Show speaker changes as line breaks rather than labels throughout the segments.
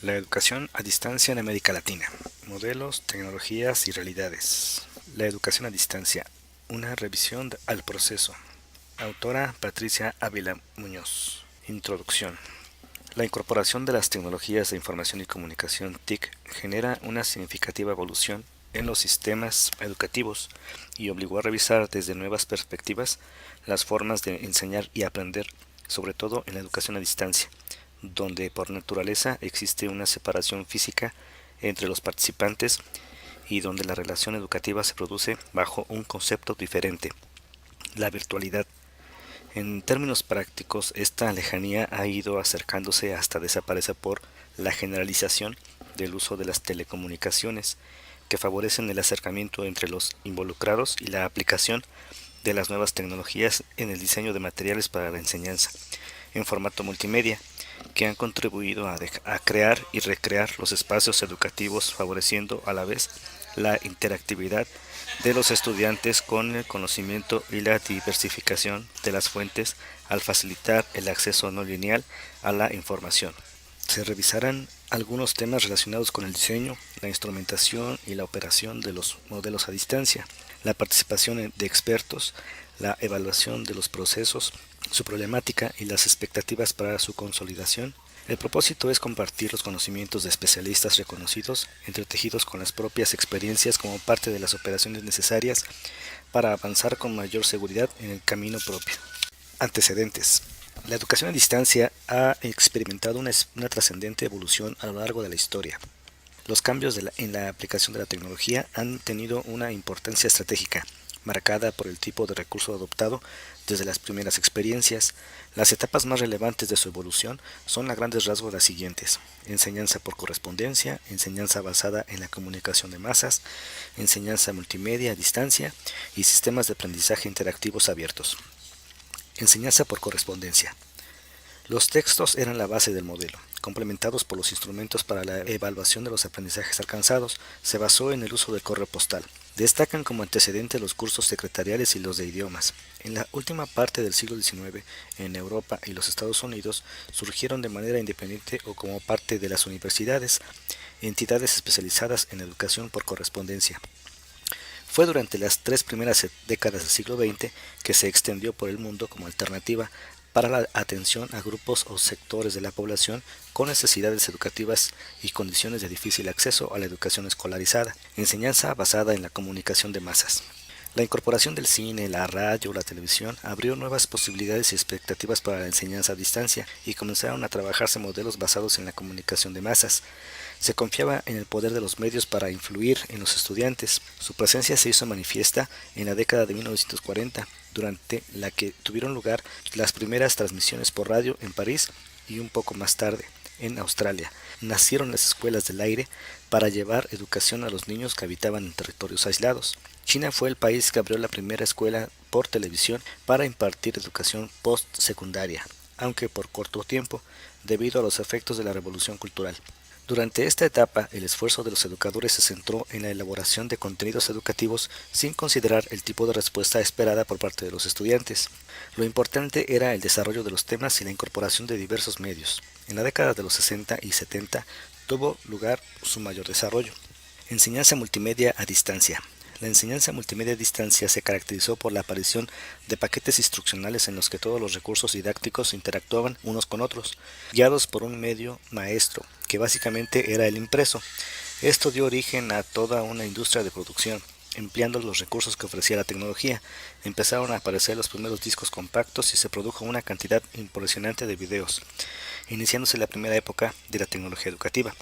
La educación a distancia en América Latina. Modelos, tecnologías y realidades. La educación a distancia. Una revisión al proceso. Autora Patricia Ávila Muñoz. Introducción. La incorporación de las tecnologías de información y comunicación TIC genera una significativa evolución en los sistemas educativos y obligó a revisar desde nuevas perspectivas las formas de enseñar y aprender, sobre todo en la educación a distancia, donde por naturaleza existe una separación física entre los participantes y donde la relación educativa se produce bajo un concepto diferente, la virtualidad. En términos prácticos, esta lejanía ha ido acercándose hasta desaparecer por la generalización del uso de las telecomunicaciones, que favorecen el acercamiento entre los involucrados y la aplicación de las nuevas tecnologías en el diseño de materiales para la enseñanza, en formato multimedia, que han contribuido a crear y recrear los espacios educativos, favoreciendo a la vez la interactividad de los estudiantes con el conocimiento y la diversificación de las fuentes al facilitar el acceso no lineal a la información. Se revisarán algunos temas relacionados con el diseño, la instrumentación y la operación de los modelos a distancia, la participación de expertos, la evaluación de los procesos, su problemática y las expectativas para su consolidación. El propósito es compartir los conocimientos de especialistas reconocidos, entretejidos con las propias experiencias como parte de las operaciones necesarias para avanzar con mayor seguridad en el camino propio. Antecedentes. La educación a distancia ha experimentado una trascendente evolución a lo largo de la historia. Los cambios en la aplicación de la tecnología han tenido una importancia estratégica, marcada por el tipo de recurso adoptado desde las primeras experiencias. Las etapas más relevantes de su evolución son a grandes rasgos las siguientes: enseñanza por correspondencia, enseñanza basada en la comunicación de masas, enseñanza multimedia a distancia y sistemas de aprendizaje interactivos abiertos. Enseñanza por correspondencia. Los textos eran la base del modelo, complementados por los instrumentos para la evaluación de los aprendizajes alcanzados. Se basó en el uso del correo postal. Destacan como antecedente los cursos secretariales y los de idiomas. En la última parte del siglo XIX, en Europa y los Estados Unidos, surgieron de manera independiente o como parte de las universidades, entidades especializadas en educación por correspondencia. Fue durante las tres primeras décadas del siglo XX que se extendió por el mundo como alternativa para la atención a grupos o sectores de la población con necesidades educativas y condiciones de difícil acceso a la educación escolarizada, enseñanza basada en la comunicación de masas. La incorporación del cine, la radio, la televisión abrió nuevas posibilidades y expectativas para la enseñanza a distancia y comenzaron a trabajarse modelos basados en la comunicación de masas. Se confiaba en el poder de los medios para influir en los estudiantes. Su presencia se hizo manifiesta en la década de 1940, durante la que tuvieron lugar las primeras transmisiones por radio en París y un poco más tarde en Australia. Nacieron las escuelas del aire para llevar educación a los niños que habitaban en territorios aislados. China fue el país que abrió la primera escuela por televisión para impartir educación postsecundaria, aunque por corto tiempo, debido a los efectos de la revolución cultural. Durante esta etapa, el esfuerzo de los educadores se centró en la elaboración de contenidos educativos sin considerar el tipo de respuesta esperada por parte de los estudiantes. Lo importante era el desarrollo de los temas y la incorporación de diversos medios. En la década de los 60 y 70 tuvo lugar su mayor desarrollo. Enseñanza multimedia a distancia. La enseñanza multimedia a distancia se caracterizó por la aparición de paquetes instruccionales en los que todos los recursos didácticos interactuaban unos con otros, guiados por un medio maestro, que básicamente era el impreso. Esto dio origen a toda una industria de producción. Empleando los recursos que ofrecía la tecnología, empezaron a aparecer los primeros discos compactos y se produjo una cantidad impresionante de videos, iniciándose la primera época de la tecnología educativa.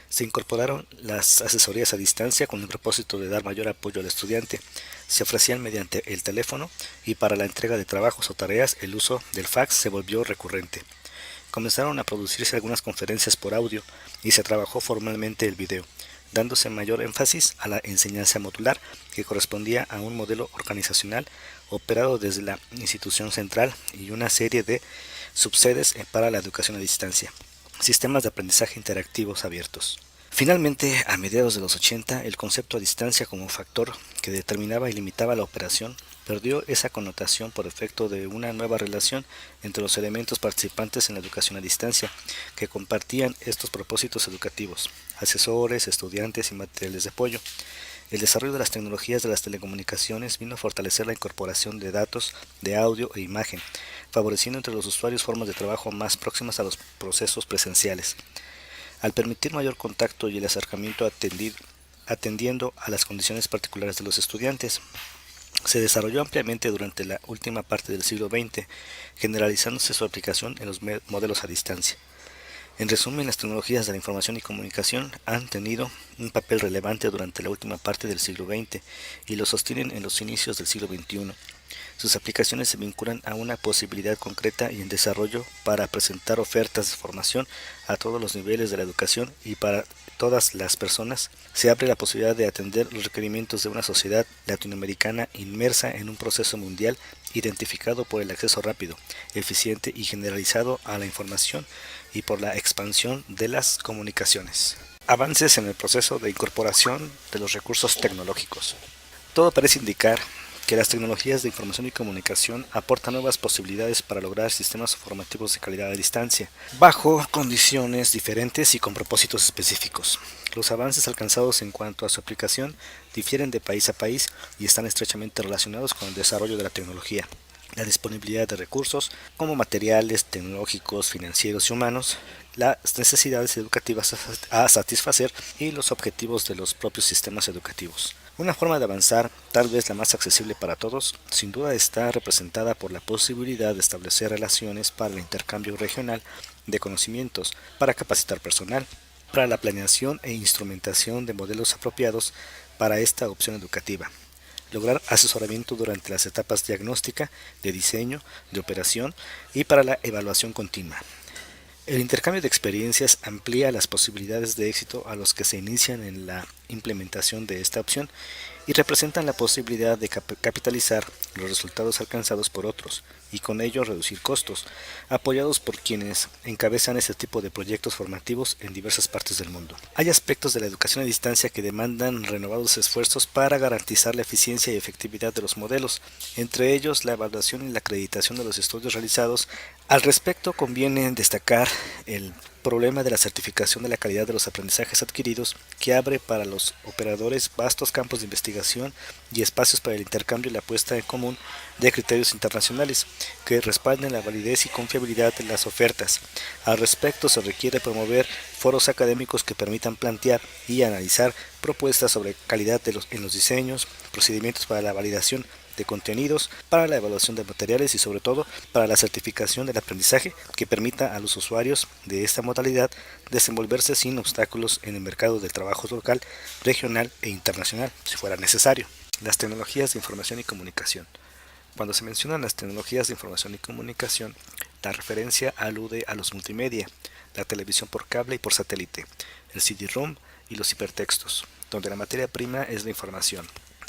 Se incorporaron las asesorías a distancia con el propósito de dar mayor apoyo al estudiante. Se ofrecían mediante el teléfono y para la entrega de trabajos o tareas el uso del fax se volvió recurrente. Comenzaron a producirse algunas conferencias por audio y se trabajó formalmente el video, dándose mayor énfasis a la enseñanza modular, que correspondía a un modelo organizacional operado desde la institución central y una serie de subsedes para la educación a distancia. Sistemas de aprendizaje interactivos abiertos. Finalmente, a mediados de los 80, el concepto a distancia como factor que determinaba y limitaba la operación perdió esa connotación por efecto de una nueva relación entre los elementos participantes en la educación a distancia, que compartían estos propósitos educativos: asesores, estudiantes y materiales de apoyo. El desarrollo de las tecnologías de las telecomunicaciones vino a fortalecer la incorporación de datos de audio e imagen, favoreciendo entre los usuarios formas de trabajo más próximas a los procesos presenciales. Al permitir mayor contacto y el acercamiento atendiendo a las condiciones particulares de los estudiantes, se desarrolló ampliamente durante la última parte del siglo XX, generalizándose su aplicación en los modelos a distancia. En resumen, las tecnologías de la información y comunicación han tenido un papel relevante durante la última parte del siglo XX y lo sostienen en los inicios del siglo XXI. Sus aplicaciones se vinculan a una posibilidad concreta y en desarrollo para presentar ofertas de formación a todos los niveles de la educación y para todas las personas. Se abre la posibilidad de atender los requerimientos de una sociedad latinoamericana inmersa en un proceso mundial identificado por el acceso rápido, eficiente y generalizado a la información y por la expansión de las comunicaciones. Avances en el proceso de incorporación de los recursos tecnológicos. Todo parece indicar que las tecnologías de información y comunicación aportan nuevas posibilidades para lograr sistemas formativos de calidad a distancia, bajo condiciones diferentes y con propósitos específicos. Los avances alcanzados en cuanto a su aplicación difieren de país a país y están estrechamente relacionados con el desarrollo de la tecnología, la disponibilidad de recursos como materiales, tecnológicos, financieros y humanos, las necesidades educativas a satisfacer y los objetivos de los propios sistemas educativos. Una forma de avanzar, tal vez la más accesible para todos, sin duda está representada por la posibilidad de establecer relaciones para el intercambio regional de conocimientos, para capacitar personal, para la planeación e instrumentación de modelos apropiados para esta opción educativa, lograr asesoramiento durante las etapas diagnóstica, de diseño, de operación y para la evaluación continua. El intercambio de experiencias amplía las posibilidades de éxito a los que se inician en la implementación de esta opción y representan la posibilidad de capitalizar los resultados alcanzados por otros y con ello reducir costos, apoyados por quienes encabezan este tipo de proyectos formativos en diversas partes del mundo. Hay aspectos de la educación a distancia que demandan renovados esfuerzos para garantizar la eficiencia y efectividad de los modelos, entre ellos la evaluación y la acreditación de los estudios realizados. Al respecto, conviene destacar el problema de la certificación de la calidad de los aprendizajes adquiridos, que abre para los operadores vastos campos de investigación y espacios para el intercambio y la puesta en común de criterios internacionales que respalden la validez y confiabilidad de las ofertas. Al respecto, se requiere promover foros académicos que permitan plantear y analizar propuestas sobre calidad en los diseños, procedimientos para la validación de contenidos, para la evaluación de materiales y sobre todo para la certificación del aprendizaje que permita a los usuarios de esta modalidad desenvolverse sin obstáculos en el mercado del trabajo local, regional e internacional, si fuera necesario. Las tecnologías de información y comunicación. Cuando se mencionan las tecnologías de información y comunicación, la referencia alude a los multimedia, la televisión por cable y por satélite, el CD-ROM y los hipertextos, donde la materia prima es la información.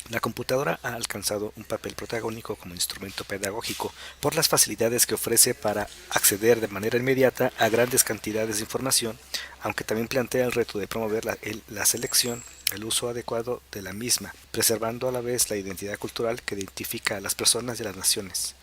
La computadora ha alcanzado un papel protagónico como instrumento pedagógico por las facilidades que ofrece para acceder de manera inmediata a grandes cantidades de información, aunque también plantea el reto de promover la selección, el uso adecuado de la misma, preservando a la vez la identidad cultural que identifica a las personas y a las naciones.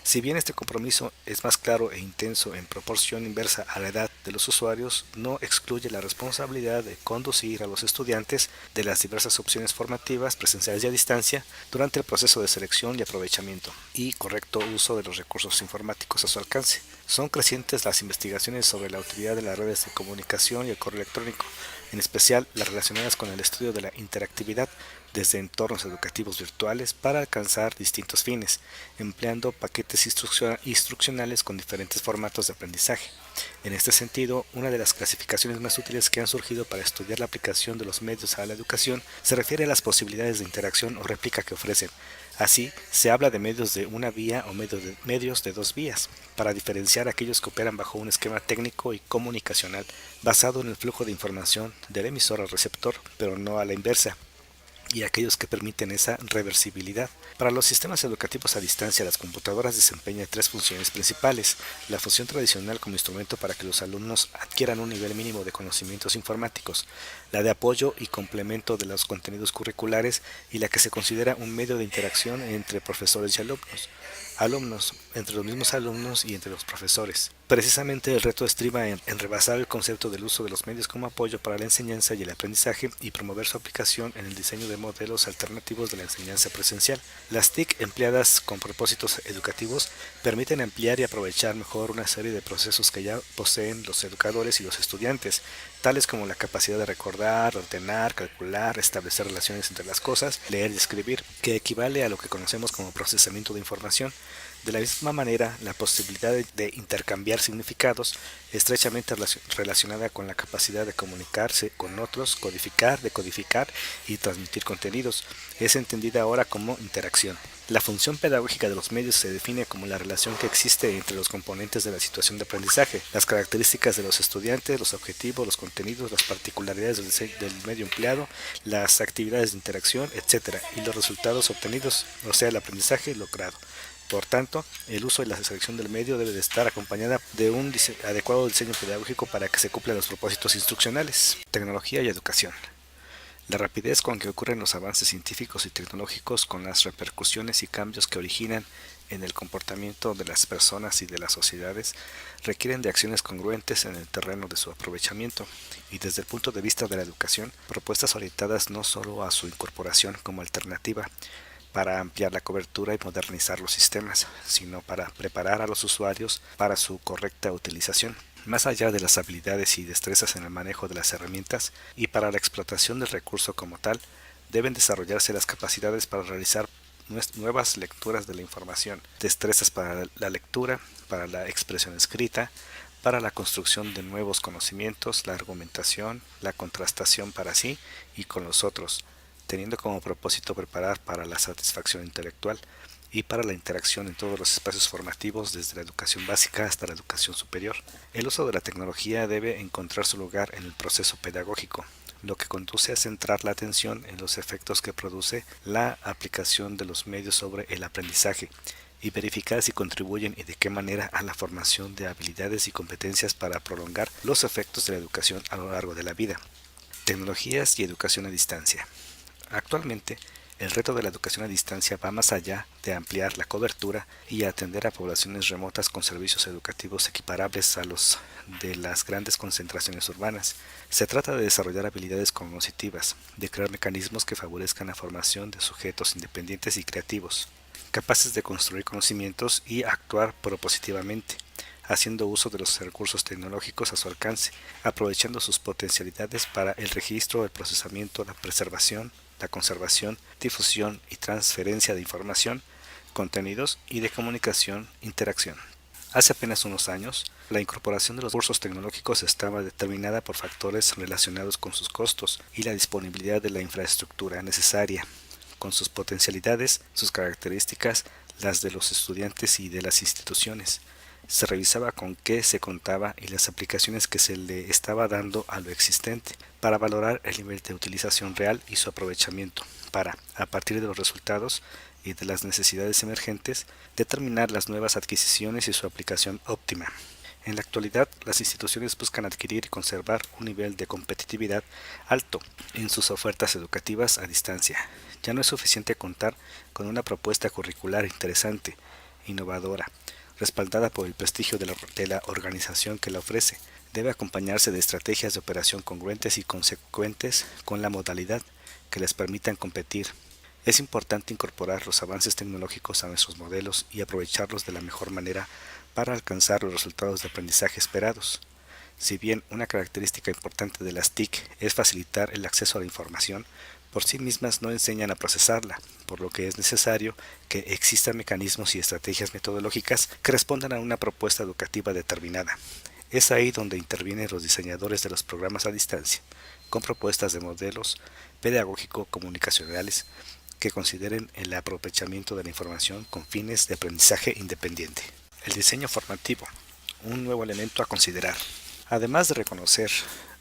Si bien este compromiso es más claro e intenso en proporción inversa a la edad de los usuarios, no excluye la responsabilidad de conducir a los estudiantes de las diversas opciones formativas presenciales y a distancia durante el proceso de selección y aprovechamiento y correcto uso de los recursos informáticos a su alcance. Son crecientes las investigaciones sobre la utilidad de las redes de comunicación y el correo electrónico, en especial las relacionadas con el estudio de la interactividad desde entornos educativos virtuales para alcanzar distintos fines, empleando paquetes instruccionales con diferentes formatos de aprendizaje. En este sentido, una de las clasificaciones más útiles que han surgido para estudiar la aplicación de los medios a la educación se refiere a las posibilidades de interacción o réplica que ofrecen. Así, se habla de medios de una vía o medios de dos vías, para diferenciar aquellos que operan bajo un esquema técnico y comunicacional basado en el flujo de información del emisor al receptor, pero no a la inversa, y aquellos que permiten esa reversibilidad. Para los sistemas educativos a distancia, las computadoras desempeñan tres funciones principales: la función tradicional como instrumento para que los alumnos adquieran un nivel mínimo de conocimientos informáticos, la de apoyo y complemento de los contenidos curriculares y la que se considera un medio de interacción entre profesores y alumnos, entre los mismos alumnos y entre los profesores. Precisamente el reto estriba en rebasar el concepto del uso de los medios como apoyo para la enseñanza y el aprendizaje y promover su aplicación en el diseño de modelos alternativos de la enseñanza presencial. Las TIC empleadas con propósitos educativos permiten ampliar y aprovechar mejor una serie de procesos que ya poseen los educadores y los estudiantes, tales como la capacidad de recordar, ordenar, calcular, establecer relaciones entre las cosas, leer y escribir, que equivale a lo que conocemos como procesamiento de información. De la misma manera, la posibilidad de intercambiar significados, estrechamente relacionada con la capacidad de comunicarse con otros, codificar, decodificar y transmitir contenidos, es entendida ahora como interacción. La función pedagógica de los medios se define como la relación que existe entre los componentes de la situación de aprendizaje, las características de los estudiantes, los objetivos, los contenidos, las particularidades del medio empleado, las actividades de interacción, etc., y los resultados obtenidos, o sea, el aprendizaje logrado. Por tanto, el uso y la selección del medio debe de estar acompañada de un adecuado diseño pedagógico para que se cumplan los propósitos instruccionales. Tecnología y educación. La rapidez con que ocurren los avances científicos y tecnológicos, con las repercusiones y cambios que originan en el comportamiento de las personas y de las sociedades, requieren de acciones congruentes en el terreno de su aprovechamiento y, desde el punto de vista de la educación, propuestas orientadas no solo a su incorporación como alternativa para ampliar la cobertura y modernizar los sistemas, sino para preparar a los usuarios para su correcta utilización, más allá de las habilidades y destrezas en el manejo de las herramientas y para la explotación del recurso como tal. Deben desarrollarse las capacidades para realizar nuevas lecturas de la información, destrezas para la lectura, para la expresión escrita, para la construcción de nuevos conocimientos, la argumentación, la contrastación para sí y con los otros, teniendo como propósito preparar para la satisfacción intelectual y para la interacción en todos los espacios formativos, desde la educación básica hasta la educación superior. El uso de la tecnología debe encontrar su lugar en el proceso pedagógico, lo que conduce a centrar la atención en los efectos que produce la aplicación de los medios sobre el aprendizaje y verificar si contribuyen y de qué manera a la formación de habilidades y competencias para prolongar los efectos de la educación a lo largo de la vida. Tecnologías y educación a distancia. Actualmente, el reto de la educación a distancia va más allá de ampliar la cobertura y atender a poblaciones remotas con servicios educativos equiparables a los de las grandes concentraciones urbanas. Se trata de desarrollar habilidades cognitivas, de crear mecanismos que favorezcan la formación de sujetos independientes y creativos, capaces de construir conocimientos y actuar propositivamente, haciendo uso de los recursos tecnológicos a su alcance, aprovechando sus potencialidades para el registro, el procesamiento, la preservación, la conservación, difusión y transferencia de información, contenidos y de comunicación, interacción. Hace apenas unos años, la incorporación de los recursos tecnológicos estaba determinada por factores relacionados con sus costos y la disponibilidad de la infraestructura necesaria, con sus potencialidades, sus características, las de los estudiantes y de las instituciones. Se revisaba con qué se contaba y las aplicaciones que se le estaba dando a lo existente, para valorar el nivel de utilización real y su aprovechamiento, para, a partir de los resultados y de las necesidades emergentes, determinar las nuevas adquisiciones y su aplicación óptima. En la actualidad, las instituciones buscan adquirir y conservar un nivel de competitividad alto en sus ofertas educativas a distancia. Ya no es suficiente contar con una propuesta curricular interesante, innovadora, respaldada por el prestigio de la organización que la ofrece. Debe acompañarse de estrategias de operación congruentes y consecuentes con la modalidad que les permitan competir. Es importante incorporar los avances tecnológicos a nuestros modelos y aprovecharlos de la mejor manera para alcanzar los resultados de aprendizaje esperados. Si bien una característica importante de las TIC es facilitar el acceso a la información, por sí mismas no enseñan a procesarla, por lo que es necesario que existan mecanismos y estrategias metodológicas que respondan a una propuesta educativa determinada. Es ahí donde intervienen los diseñadores de los programas a distancia, con propuestas de modelos pedagógico-comunicacionales que consideren el aprovechamiento de la información con fines de aprendizaje independiente. El diseño formativo, un nuevo elemento a considerar. Además de reconocer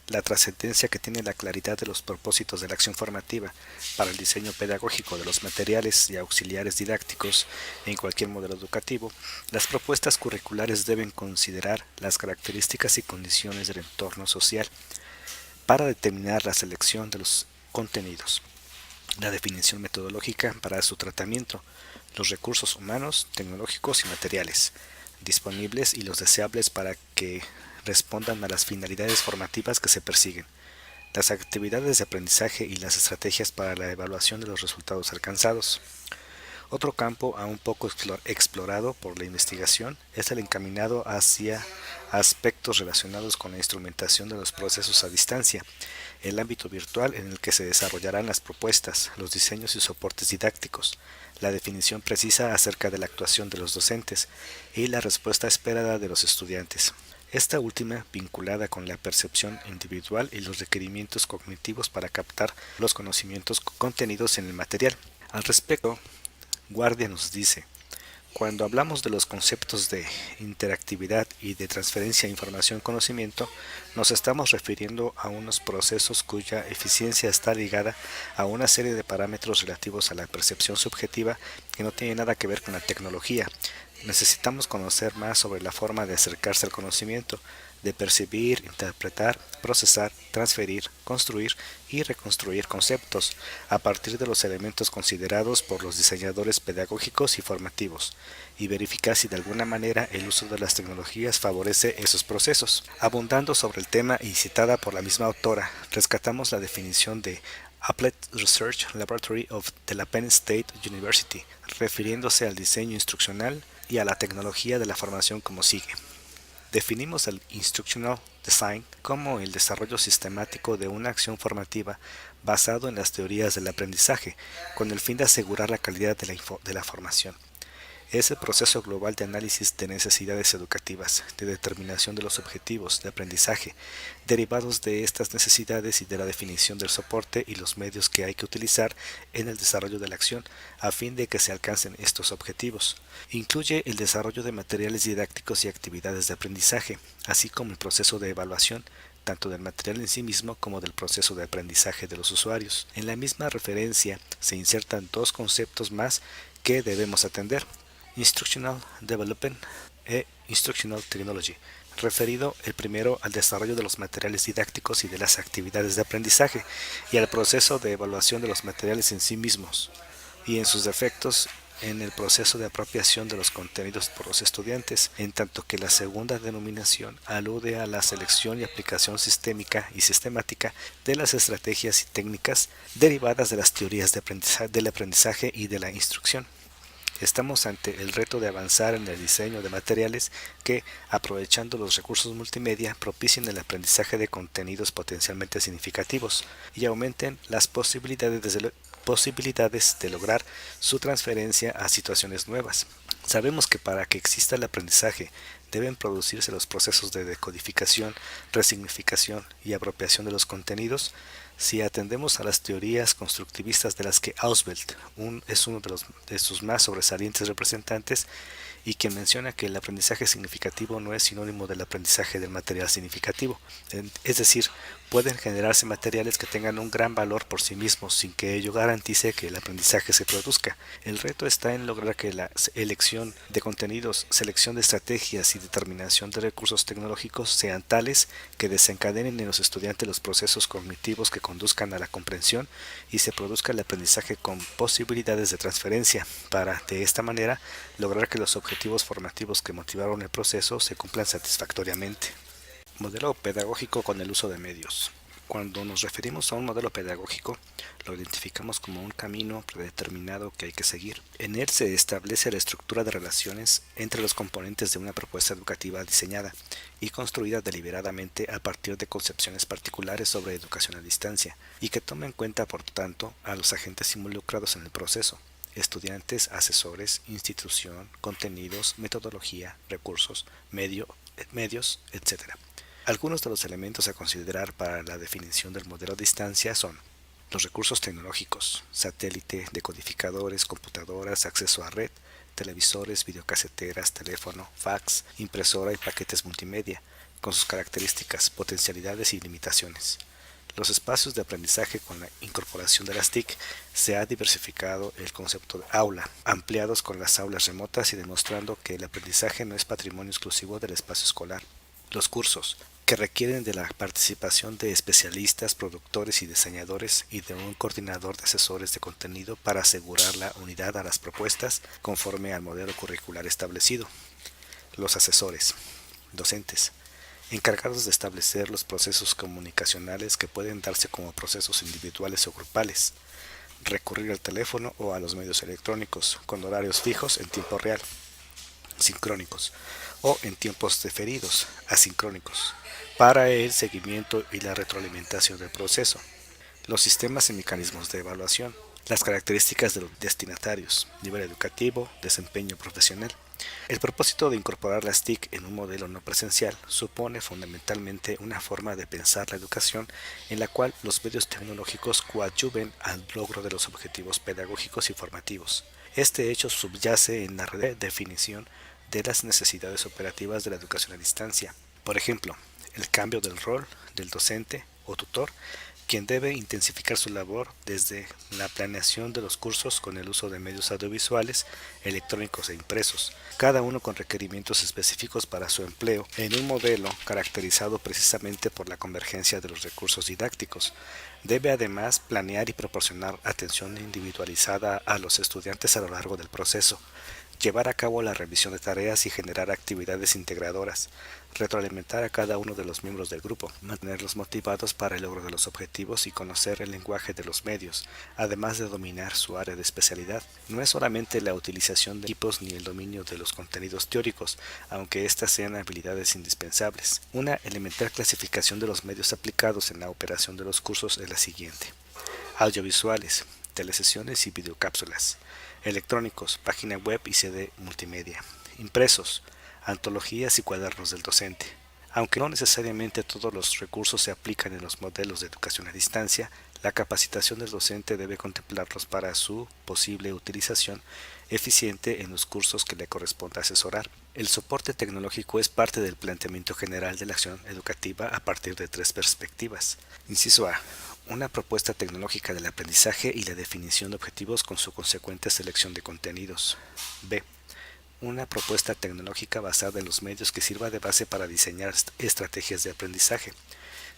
la trascendencia que tiene la claridad de los propósitos de la acción formativa para el diseño pedagógico de los materiales y auxiliares didácticos en cualquier modelo educativo, las propuestas curriculares deben considerar las características y condiciones del entorno social para determinar la selección de los contenidos, la definición metodológica para su tratamiento, los recursos humanos, tecnológicos y materiales disponibles y los deseables para que respondan a las finalidades formativas que se persiguen, las actividades de aprendizaje y las estrategias para la evaluación de los resultados alcanzados. Otro campo aún poco explorado por la investigación es el encaminado hacia aspectos relacionados con la instrumentación de los procesos a distancia, el ámbito virtual en el que se desarrollarán las propuestas, los diseños y soportes didácticos, la definición precisa acerca de la actuación de los docentes y la respuesta esperada de los estudiantes. Esta última vinculada con la percepción individual y los requerimientos cognitivos para captar los conocimientos contenidos en el material. Al respecto, Guardia nos dice: cuando hablamos de los conceptos de interactividad y de transferencia de información-conocimiento, nos estamos refiriendo a unos procesos cuya eficiencia está ligada a una serie de parámetros relativos a la percepción subjetiva que no tiene nada que ver con la tecnología. Necesitamos conocer más sobre la forma de acercarse al conocimiento, de percibir, interpretar, procesar, transferir, construir y reconstruir conceptos a partir de los elementos considerados por los diseñadores pedagógicos y formativos, y verificar si de alguna manera el uso de las tecnologías favorece esos procesos. Abundando sobre el tema y citada por la misma autora, rescatamos la definición de Applied Research Laboratory de la Penn State University, refiriéndose al diseño instruccional y a la tecnología de la formación como sigue. Definimos el Instructional Design como el desarrollo sistemático de una acción formativa basado en las teorías del aprendizaje, con el fin de asegurar la calidad de la formación. Es el proceso global de análisis de necesidades educativas, de determinación de los objetivos de aprendizaje, derivados de estas necesidades y de la definición del soporte y los medios que hay que utilizar en el desarrollo de la acción a fin de que se alcancen estos objetivos. Incluye el desarrollo de materiales didácticos y actividades de aprendizaje, así como el proceso de evaluación, tanto del material en sí mismo como del proceso de aprendizaje de los usuarios. En la misma referencia se insertan dos conceptos más que debemos atender: Instructional Development e Instructional Technology, referido el primero al desarrollo de los materiales didácticos y de las actividades de aprendizaje, y al proceso de evaluación de los materiales en sí mismos, y en sus defectos en el proceso de apropiación de los contenidos por los estudiantes, en tanto que la segunda denominación alude a la selección y aplicación sistémica y sistemática de las estrategias y técnicas derivadas de las teorías del aprendizaje y de la instrucción. Estamos ante el reto de avanzar en el diseño de materiales que, aprovechando los recursos multimedia, propicien el aprendizaje de contenidos potencialmente significativos y aumenten las posibilidades de lograr su transferencia a situaciones nuevas. Sabemos que para que exista el aprendizaje deben producirse los procesos de decodificación, resignificación y apropiación de los contenidos. Si atendemos a las teorías constructivistas de las que Ausubel es uno de sus más sobresalientes representantes, y quien menciona que el aprendizaje significativo no es sinónimo del aprendizaje del material significativo, es decir, pueden generarse materiales que tengan un gran valor por sí mismos sin que ello garantice que el aprendizaje se produzca. El reto está en lograr que la elección de contenidos, selección de estrategias y determinación de recursos tecnológicos sean tales que desencadenen en los estudiantes los procesos cognitivos que conduzcan a la comprensión y se produzca el aprendizaje con posibilidades de transferencia para, de esta manera, lograr que los objetivos formativos que motivaron el proceso se cumplan satisfactoriamente. Modelo pedagógico con el uso de medios. Cuando nos referimos a un modelo pedagógico, lo identificamos como un camino predeterminado que hay que seguir. En él se establece la estructura de relaciones entre los componentes de una propuesta educativa diseñada y construida deliberadamente a partir de concepciones particulares sobre educación a distancia, y que toma en cuenta, por tanto, a los agentes involucrados en el proceso: estudiantes, asesores, institución, contenidos, metodología, recursos, medios, etc. Algunos de los elementos a considerar para la definición del modelo a distancia son los recursos tecnológicos: satélite, decodificadores, computadoras, acceso a red, televisores, videocaseteras, teléfono, fax, impresora y paquetes multimedia, con sus características, potencialidades y limitaciones. Los espacios de aprendizaje con la incorporación de las TIC se ha diversificado el concepto de aula, ampliados con las aulas remotas y demostrando que el aprendizaje no es patrimonio exclusivo del espacio escolar. Los cursos, que requieren de la participación de especialistas, productores y diseñadores y de un coordinador de asesores de contenido para asegurar la unidad a las propuestas conforme al modelo curricular establecido. Los asesores, docentes, encargados de establecer los procesos comunicacionales que pueden darse como procesos individuales o grupales, recurrir al teléfono o a los medios electrónicos con horarios fijos en tiempo real, sincrónicos, o en tiempos diferidos, asincrónicos, para el seguimiento y la retroalimentación del proceso. Los sistemas y mecanismos de evaluación, las características de los destinatarios, nivel educativo, desempeño profesional. El propósito de incorporar las TIC en un modelo no presencial supone fundamentalmente una forma de pensar la educación en la cual los medios tecnológicos coadyuven al logro de los objetivos pedagógicos y formativos. Este hecho subyace en la redefinición de las necesidades operativas de la educación a distancia. Por ejemplo, el cambio del rol del docente o tutor, quien debe intensificar su labor desde la planeación de los cursos con el uso de medios audiovisuales, electrónicos e impresos, cada uno con requerimientos específicos para su empleo, en un modelo caracterizado precisamente por la convergencia de los recursos didácticos. Debe además planear y proporcionar atención individualizada a los estudiantes a lo largo del proceso, llevar a cabo la revisión de tareas y generar actividades integradoras, retroalimentar a cada uno de los miembros del grupo, mantenerlos motivados para el logro de los objetivos y conocer el lenguaje de los medios, además de dominar su área de especialidad. No es solamente la utilización de equipos ni el dominio de los contenidos teóricos, aunque éstas sean habilidades indispensables. Una elemental clasificación de los medios aplicados en la operación de los cursos es la siguiente: audiovisuales, telesesiones y videocápsulas; electrónicos, página web y CD multimedia; impresos, antologías y cuadernos del docente. Aunque no necesariamente todos los recursos se aplican en los modelos de educación a distancia, la capacitación del docente debe contemplarlos para su posible utilización eficiente en los cursos que le corresponda asesorar. El soporte tecnológico es parte del planteamiento general de la acción educativa a partir de tres perspectivas. Inciso A: una propuesta tecnológica del aprendizaje y la definición de objetivos con su consecuente selección de contenidos. B: una propuesta tecnológica basada en los medios que sirva de base para diseñar estrategias de aprendizaje.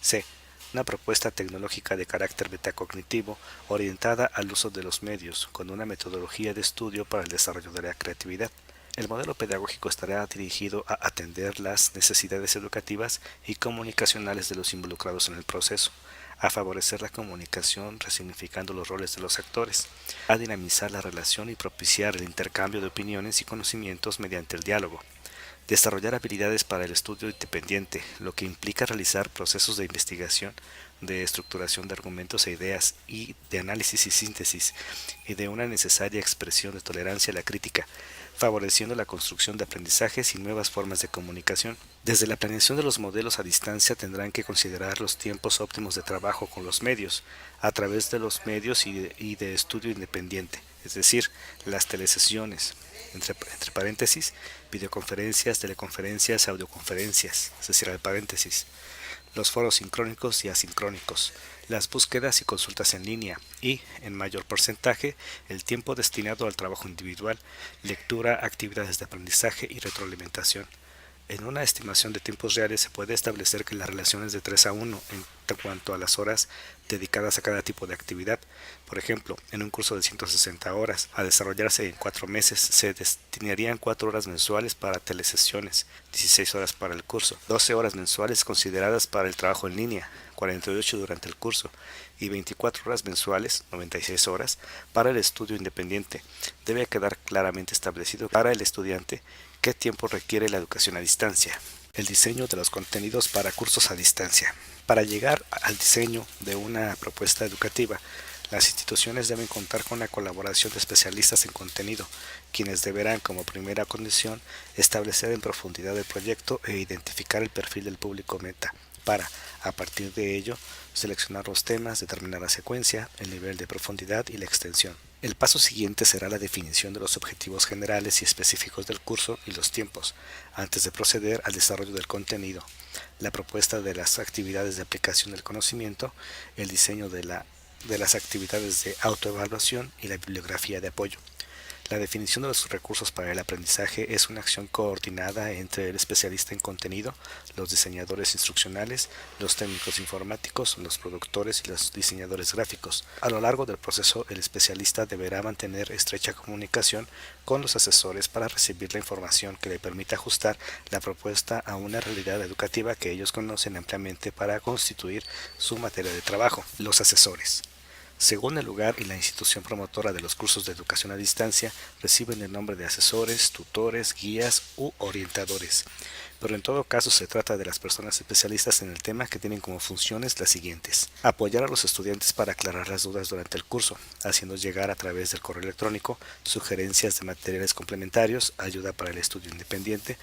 C: una propuesta tecnológica de carácter metacognitivo orientada al uso de los medios, con una metodología de estudio para el desarrollo de la creatividad. El modelo pedagógico estará dirigido a atender las necesidades educativas y comunicacionales de los involucrados en el proceso, a favorecer la comunicación resignificando los roles de los actores, a dinamizar la relación y propiciar el intercambio de opiniones y conocimientos mediante el diálogo, desarrollar habilidades para el estudio independiente, lo que implica realizar procesos de investigación, de estructuración de argumentos e ideas y de análisis y síntesis, y de una necesaria expresión de tolerancia a la crítica, favoreciendo la construcción de aprendizajes y nuevas formas de comunicación. Desde la planeación de los modelos a distancia tendrán que considerar los tiempos óptimos de trabajo con los medios, a través de los medios y de estudio independiente, es decir, las telesesiones, entre paréntesis, videoconferencias, teleconferencias, audioconferencias, se cierra el paréntesis, los foros sincrónicos y asincrónicos, las búsquedas y consultas en línea y, en mayor porcentaje, el tiempo destinado al trabajo individual, lectura, actividades de aprendizaje y retroalimentación. En una estimación de tiempos reales se puede establecer que la relación es de 3 a 1 en cuanto a las horas dedicadas a cada tipo de actividad. Por ejemplo, en un curso de 160 horas, a desarrollarse en 4 meses, se destinarían 4 horas mensuales para telesesiones, 16 horas para el curso, 12 horas mensuales consideradas para el trabajo en línea, 48 durante el curso, y 24 horas mensuales, 96 horas, para el estudio independiente. Debe quedar claramente establecido para el estudiante qué tiempo requiere la educación a distancia. El diseño de los contenidos para cursos a distancia. Para llegar al diseño de una propuesta educativa, las instituciones deben contar con la colaboración de especialistas en contenido, quienes deberán, como primera condición, establecer en profundidad el proyecto e identificar el perfil del público meta, para, a partir de ello, seleccionar los temas, determinar la secuencia, el nivel de profundidad y la extensión. El paso siguiente será la definición de los objetivos generales y específicos del curso y los tiempos, antes de proceder al desarrollo del contenido, la propuesta de las actividades de aplicación del conocimiento, el diseño de las actividades de autoevaluación y la bibliografía de apoyo. La definición de los recursos para el aprendizaje es una acción coordinada entre el especialista en contenido, los diseñadores instruccionales, los técnicos informáticos, los productores y los diseñadores gráficos. A lo largo del proceso, el especialista deberá mantener estrecha comunicación con los asesores para recibir la información que le permita ajustar la propuesta a una realidad educativa que ellos conocen ampliamente para constituir su materia de trabajo. Los asesores. Según el lugar y la institución promotora de los cursos de educación a distancia, reciben el nombre de asesores, tutores, guías u orientadores. Pero en todo caso se trata de las personas especialistas en el tema que tienen como funciones las siguientes: apoyar a los estudiantes para aclarar las dudas durante el curso, haciendo llegar a través del correo electrónico sugerencias de materiales complementarios, ayuda para el estudio independiente,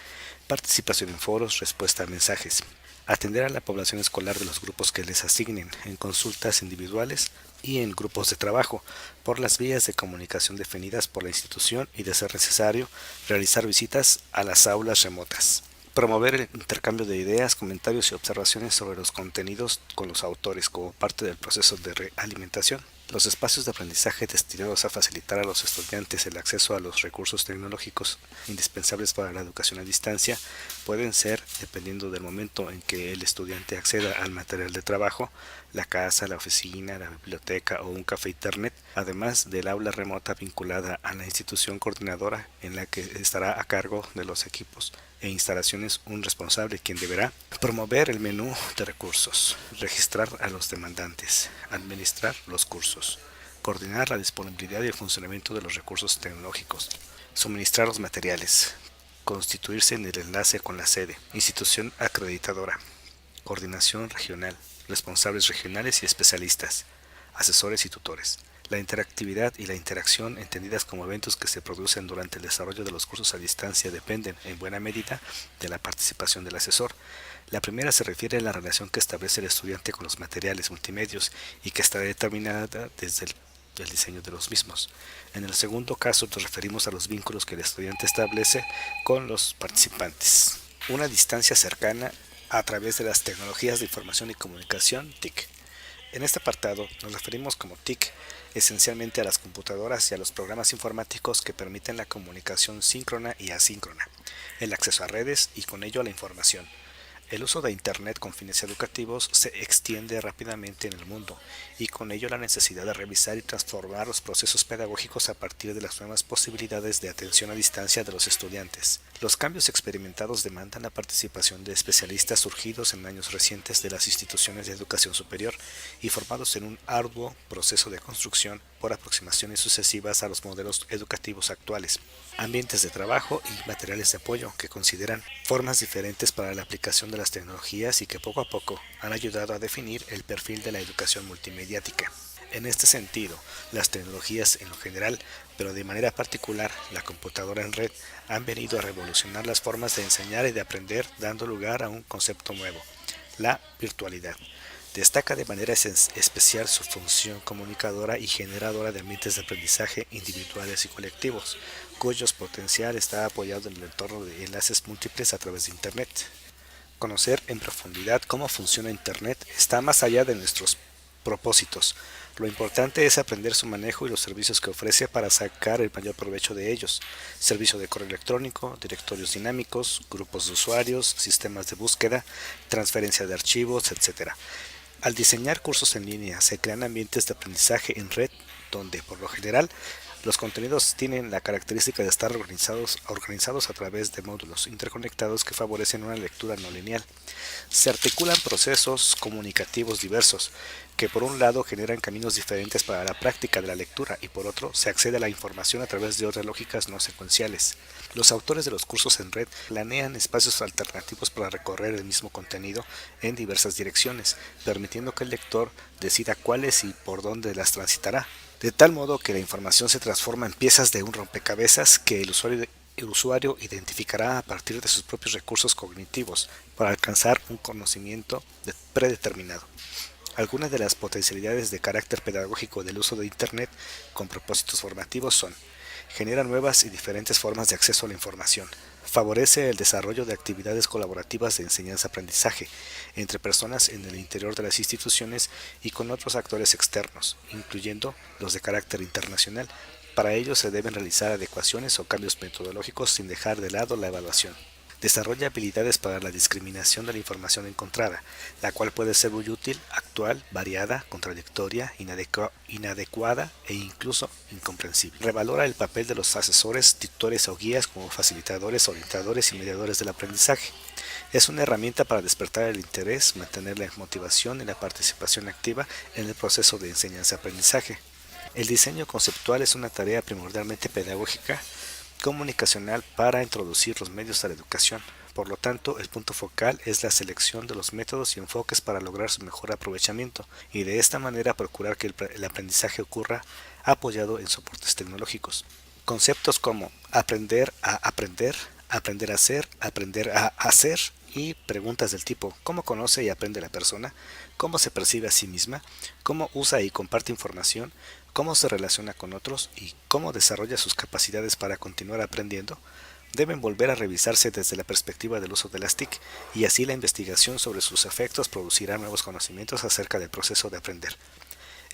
participación en foros, respuesta a mensajes. Atender a la población escolar de los grupos que les asignen en consultas individuales y en grupos de trabajo por las vías de comunicación definidas por la institución y, de ser necesario, realizar visitas a las aulas remotas. Promover el intercambio de ideas, comentarios y observaciones sobre los contenidos con los autores como parte del proceso de realimentación. Los espacios de aprendizaje destinados a facilitar a los estudiantes el acceso a los recursos tecnológicos indispensables para la educación a distancia pueden ser, dependiendo del momento en que el estudiante acceda al material de trabajo, la casa, la oficina, la biblioteca o un café internet, además del aula remota vinculada a la institución coordinadora en la que estará a cargo de los equipos e instalaciones un responsable, quien deberá promover el menú de recursos, registrar a los demandantes, administrar los cursos, coordinar la disponibilidad y el funcionamiento de los recursos tecnológicos, suministrar los materiales, constituirse en el enlace con la sede, institución acreditadora, coordinación regional, responsables regionales y especialistas, asesores y tutores. La interactividad y la interacción, entendidas como eventos que se producen durante el desarrollo de los cursos a distancia, dependen, en buena medida, de la participación del asesor. La primera se refiere a la relación que establece el estudiante con los materiales multimedios y que está determinada desde el diseño de los mismos. En el segundo caso nos referimos a los vínculos que el estudiante establece con los participantes. Una distancia cercana a través de las tecnologías de información y comunicación, TIC. En este apartado nos referimos como TIC esencialmente a las computadoras y a los programas informáticos que permiten la comunicación síncrona y asíncrona, el acceso a redes y con ello a la información. El uso de Internet con fines educativos se extiende rápidamente en el mundo y con ello la necesidad de revisar y transformar los procesos pedagógicos a partir de las nuevas posibilidades de atención a distancia de los estudiantes. Los cambios experimentados demandan la participación de especialistas surgidos en años recientes de las instituciones de educación superior y formados en un arduo proceso de construcción por aproximaciones sucesivas a los modelos educativos actuales, ambientes de trabajo y materiales de apoyo que consideran formas diferentes para la aplicación de las tecnologías y que poco a poco han ayudado a definir el perfil de la educación multimediática. En este sentido, las tecnologías en lo general, pero de manera particular la computadora en red, han venido a revolucionar las formas de enseñar y de aprender, dando lugar a un concepto nuevo: la virtualidad. Destaca de manera especial su función comunicadora y generadora de ambientes de aprendizaje individuales y colectivos, cuyos potencial está apoyado en el entorno de enlaces múltiples a través de Internet. Conocer en profundidad cómo funciona Internet está más allá de nuestros propósitos. Lo importante es aprender su manejo y los servicios que ofrece para sacar el mayor provecho de ellos: servicio de correo electrónico, directorios dinámicos, grupos de usuarios, sistemas de búsqueda, transferencia de archivos, etc. Al diseñar cursos en línea se crean ambientes de aprendizaje en red donde, por lo general, los contenidos tienen la característica de estar organizados a través de módulos interconectados que favorecen una lectura no lineal. Se articulan procesos comunicativos diversos, que por un lado generan caminos diferentes para la práctica de la lectura y por otro se accede a la información a través de otras lógicas no secuenciales. Los autores de los cursos en red planean espacios alternativos para recorrer el mismo contenido en diversas direcciones, permitiendo que el lector decida cuáles y por dónde las transitará, de tal modo que la información se transforma en piezas de un rompecabezas que el usuario identificará a partir de sus propios recursos cognitivos para alcanzar un conocimiento predeterminado. Algunas de las potencialidades de carácter pedagógico del uso de Internet con propósitos formativos son: genera nuevas y diferentes formas de acceso a la información, favorece el desarrollo de actividades colaborativas de enseñanza-aprendizaje entre personas en el interior de las instituciones y con otros actores externos, incluyendo los de carácter internacional. Para ello se deben realizar adecuaciones o cambios metodológicos sin dejar de lado la evaluación. Desarrolla habilidades para la discriminación de la información encontrada, la cual puede ser muy útil, actual, variada, contradictoria, inadecuada e incluso incomprensible. Revalora el papel de los asesores, tutores o guías como facilitadores, orientadores y mediadores del aprendizaje. Es una herramienta para despertar el interés, mantener la motivación y la participación activa en el proceso de enseñanza-aprendizaje. El diseño conceptual es una tarea primordialmente pedagógica comunicacional para introducir los medios a la educación. Por lo tanto, el punto focal es la selección de los métodos y enfoques para lograr su mejor aprovechamiento y de esta manera procurar que el aprendizaje ocurra apoyado en soportes tecnológicos. Conceptos como aprender a hacer y preguntas del tipo ¿cómo conoce y aprende la persona? ¿Cómo se percibe a sí misma? ¿Cómo usa y comparte información? ¿Cómo se relaciona con otros? ¿Y cómo desarrolla sus capacidades para continuar aprendiendo? Deben volver a revisarse desde la perspectiva del uso de las TIC y así la investigación sobre sus efectos producirá nuevos conocimientos acerca del proceso de aprender.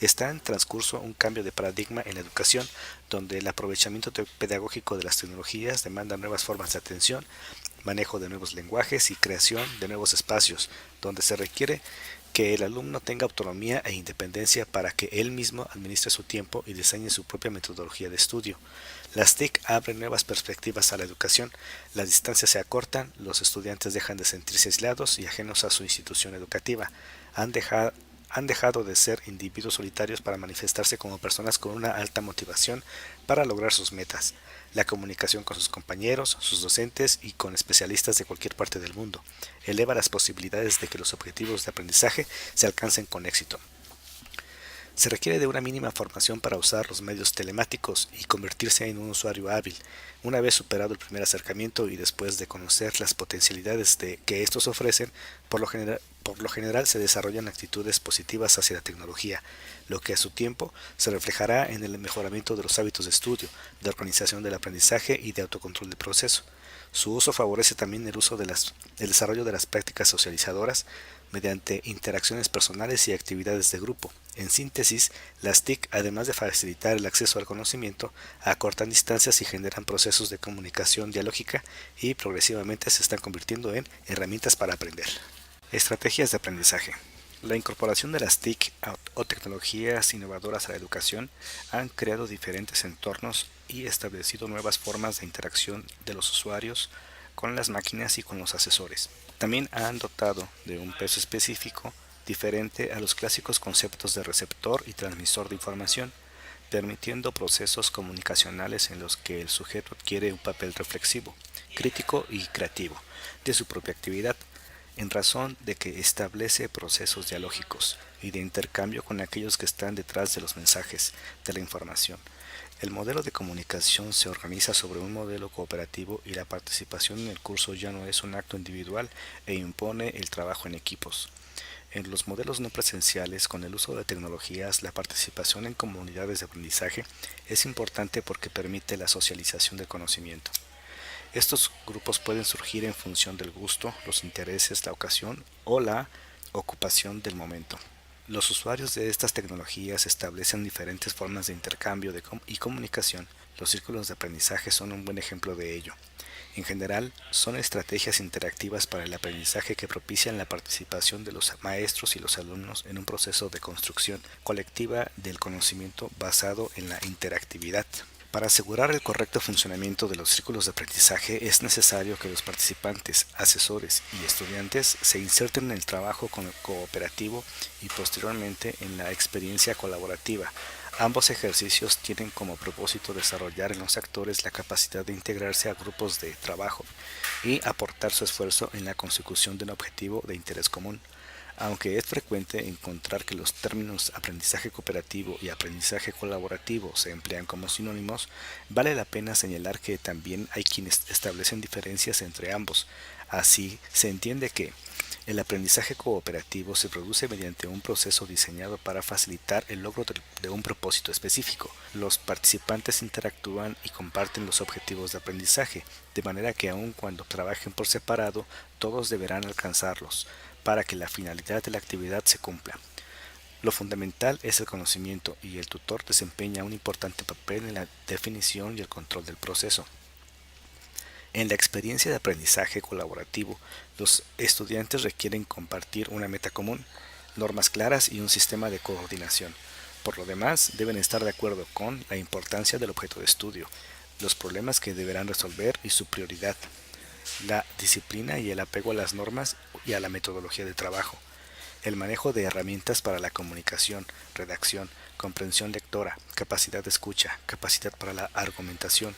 Está en transcurso un cambio de paradigma en la educación, donde el aprovechamiento pedagógico de las tecnologías demanda nuevas formas de atención, manejo de nuevos lenguajes y creación de nuevos espacios, donde se requiere que el alumno tenga autonomía e independencia para que él mismo administre su tiempo y diseñe su propia metodología de estudio. Las TIC abren nuevas perspectivas a la educación, las distancias se acortan, los estudiantes dejan de sentirse aislados y ajenos a su institución educativa, han dejado de ser individuos solitarios para manifestarse como personas con una alta motivación para lograr sus metas, la comunicación con sus compañeros, sus docentes y con especialistas de cualquier parte del mundo eleva las posibilidades de que los objetivos de aprendizaje se alcancen con éxito. Se requiere de una mínima formación para usar los medios telemáticos y convertirse en un usuario hábil. Una vez superado el primer acercamiento y después de conocer las potencialidades que estos ofrecen, por lo general se desarrollan actitudes positivas hacia la tecnología, lo que a su tiempo se reflejará en el mejoramiento de los hábitos de estudio, de organización del aprendizaje y de autocontrol del proceso. Su uso favorece también el desarrollo de las prácticas socializadoras mediante interacciones personales y actividades de grupo. En síntesis, las TIC, además de facilitar el acceso al conocimiento, acortan distancias y generan procesos de comunicación dialógica y progresivamente se están convirtiendo en herramientas para aprender. Estrategias de aprendizaje. La incorporación de las TIC o tecnologías innovadoras a la educación han creado diferentes entornos y establecido nuevas formas de interacción de los usuarios con las máquinas y con los asesores. También han dotado de un peso específico diferente a los clásicos conceptos de receptor y transmisor de información, permitiendo procesos comunicacionales en los que el sujeto adquiere un papel reflexivo, crítico y creativo de su propia actividad, en razón de que establece procesos dialógicos y de intercambio con aquellos que están detrás de los mensajes, de la información. El modelo de comunicación se organiza sobre un modelo cooperativo y la participación en el curso ya no es un acto individual e impone el trabajo en equipos. En los modelos no presenciales, con el uso de tecnologías, la participación en comunidades de aprendizaje es importante porque permite la socialización del conocimiento. Estos grupos pueden surgir en función del gusto, los intereses, la ocasión o la ocupación del momento. Los usuarios de estas tecnologías establecen diferentes formas de intercambio y comunicación. Los círculos de aprendizaje son un buen ejemplo de ello. En general, son estrategias interactivas para el aprendizaje que propician la participación de los maestros y los alumnos en un proceso de construcción colectiva del conocimiento basado en la interactividad. Para asegurar el correcto funcionamiento de los círculos de aprendizaje es necesario que los participantes, asesores y estudiantes se inserten en el trabajo cooperativo y posteriormente en la experiencia colaborativa. Ambos ejercicios tienen como propósito desarrollar en los actores la capacidad de integrarse a grupos de trabajo y aportar su esfuerzo en la consecución de un objetivo de interés común. Aunque es frecuente encontrar que los términos aprendizaje cooperativo y aprendizaje colaborativo se emplean como sinónimos, vale la pena señalar que también hay quienes establecen diferencias entre ambos. Así se entiende que El aprendizaje cooperativo se produce mediante un proceso diseñado para facilitar el logro de un propósito específico. Los participantes interactúan y comparten los objetivos de aprendizaje, de manera que aun cuando trabajen por separado, todos deberán alcanzarlos, para que la finalidad de la actividad se cumpla. Lo fundamental es el conocimiento y el tutor desempeña un importante papel en la definición y el control del proceso. En la experiencia de aprendizaje colaborativo, los estudiantes requieren compartir una meta común, normas claras y un sistema de coordinación. Por lo demás, deben estar de acuerdo con la importancia del objeto de estudio, los problemas que deberán resolver y su prioridad, la disciplina y el apego a las normas y a la metodología de trabajo, el manejo de herramientas para la comunicación, redacción, comprensión lectora, capacidad de escucha, capacidad para la argumentación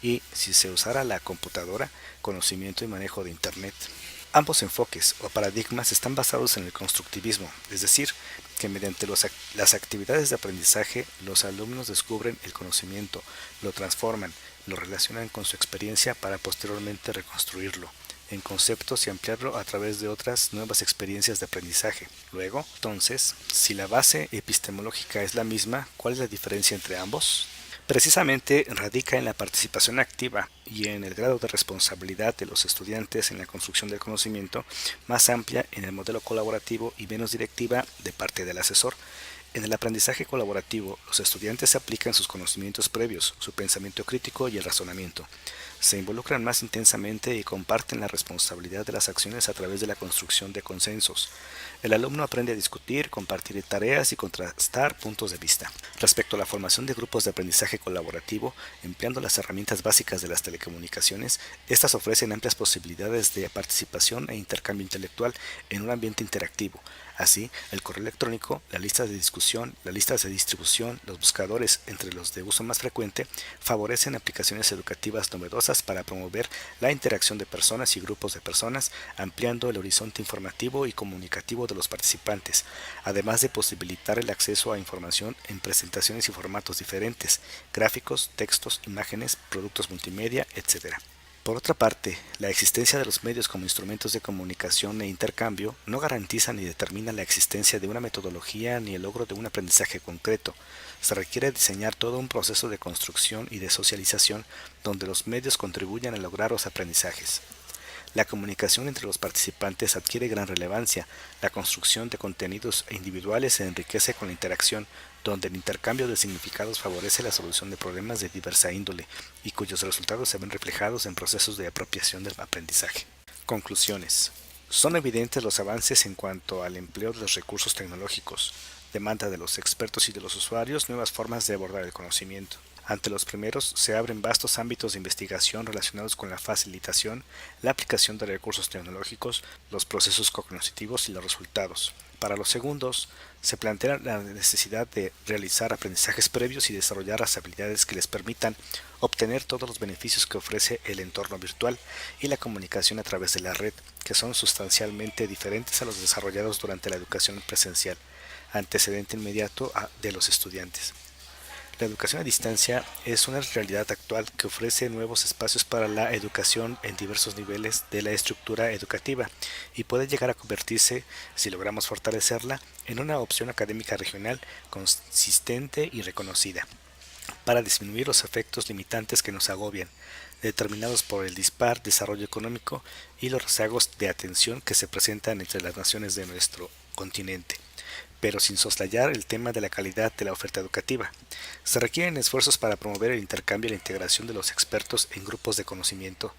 y, si se usara la computadora, conocimiento y manejo de Internet. Ambos enfoques o paradigmas están basados en el constructivismo, es decir, que mediante las actividades de aprendizaje los alumnos descubren el conocimiento, lo transforman, lo relacionan con su experiencia para posteriormente reconstruirlo en conceptos y ampliarlo a través de otras nuevas experiencias de aprendizaje. Luego, entonces, si la base epistemológica es la misma, ¿cuál es la diferencia entre ambos? Precisamente radica en la participación activa y en el grado de responsabilidad de los estudiantes en la construcción del conocimiento, más amplia en el modelo colaborativo y menos directiva de parte del asesor. En el aprendizaje colaborativo, los estudiantes aplican sus conocimientos previos, su pensamiento crítico y el razonamiento. Se involucran más intensamente y comparten la responsabilidad de las acciones a través de la construcción de consensos. El alumno aprende a discutir, compartir tareas y contrastar puntos de vista. Respecto a la formación de grupos de aprendizaje colaborativo, empleando las herramientas básicas de las telecomunicaciones, estas ofrecen amplias posibilidades de participación e intercambio intelectual en un ambiente interactivo. Así, el correo electrónico, las listas de discusión, las listas de distribución, los buscadores, entre los de uso más frecuente, favorecen aplicaciones educativas novedosas para promover la interacción de personas y grupos de personas, ampliando el horizonte informativo y comunicativo de los participantes, además de posibilitar el acceso a información en presentaciones y formatos diferentes, gráficos, textos, imágenes, productos multimedia, etc. Por otra parte, la existencia de los medios como instrumentos de comunicación e intercambio no garantiza ni determina la existencia de una metodología ni el logro de un aprendizaje concreto. Se requiere diseñar todo un proceso de construcción y de socialización donde los medios contribuyan a lograr los aprendizajes. La comunicación entre los participantes adquiere gran relevancia, la construcción de contenidos individuales se enriquece con la interacción, donde el intercambio de significados favorece la solución de problemas de diversa índole y cuyos resultados se ven reflejados en procesos de apropiación del aprendizaje. Conclusiones. Son evidentes los avances en cuanto al empleo de los recursos tecnológicos, demanda de los expertos y de los usuarios nuevas formas de abordar el conocimiento. Ante los primeros se abren vastos ámbitos de investigación relacionados con la facilitación, la aplicación de recursos tecnológicos, los procesos cognitivos y los resultados. Para los segundos, se plantea la necesidad de realizar aprendizajes previos y desarrollar las habilidades que les permitan obtener todos los beneficios que ofrece el entorno virtual y la comunicación a través de la red, que son sustancialmente diferentes a los desarrollados durante la educación presencial, antecedente inmediato de los estudiantes. La educación a distancia es una realidad actual que ofrece nuevos espacios para la educación en diversos niveles de la estructura educativa y puede llegar a convertirse, si logramos fortalecerla, en una opción académica regional consistente y reconocida, para disminuir los efectos limitantes que nos agobian, determinados por el dispar desarrollo económico y los rezagos de atención que se presentan entre las naciones de nuestro continente, pero sin soslayar el tema de la calidad de la oferta educativa. Se requieren esfuerzos para promover el intercambio y la integración de los expertos en grupos de conocimiento,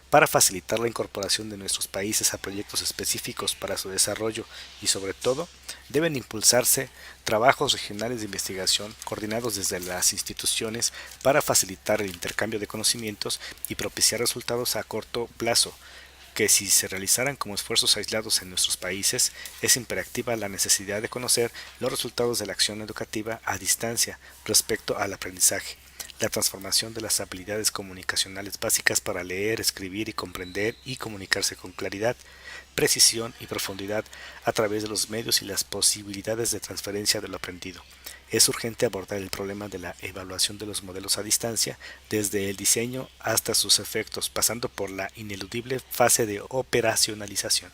para facilitar la incorporación de nuestros países a proyectos específicos para su desarrollo y, sobre todo, deben impulsarse trabajos regionales de investigación coordinados desde las instituciones para facilitar el intercambio de conocimientos y propiciar resultados a corto plazo, que si se realizaran como esfuerzos aislados en nuestros países, es imperativa la necesidad de conocer los resultados de la acción educativa a distancia respecto al aprendizaje, la transformación de las habilidades comunicacionales básicas para leer, escribir y comprender y comunicarse con claridad, precisión y profundidad a través de los medios y las posibilidades de transferencia de lo aprendido. Es urgente abordar el problema de la evaluación de los modelos a distancia, desde el diseño hasta sus efectos, pasando por la ineludible fase de operacionalización.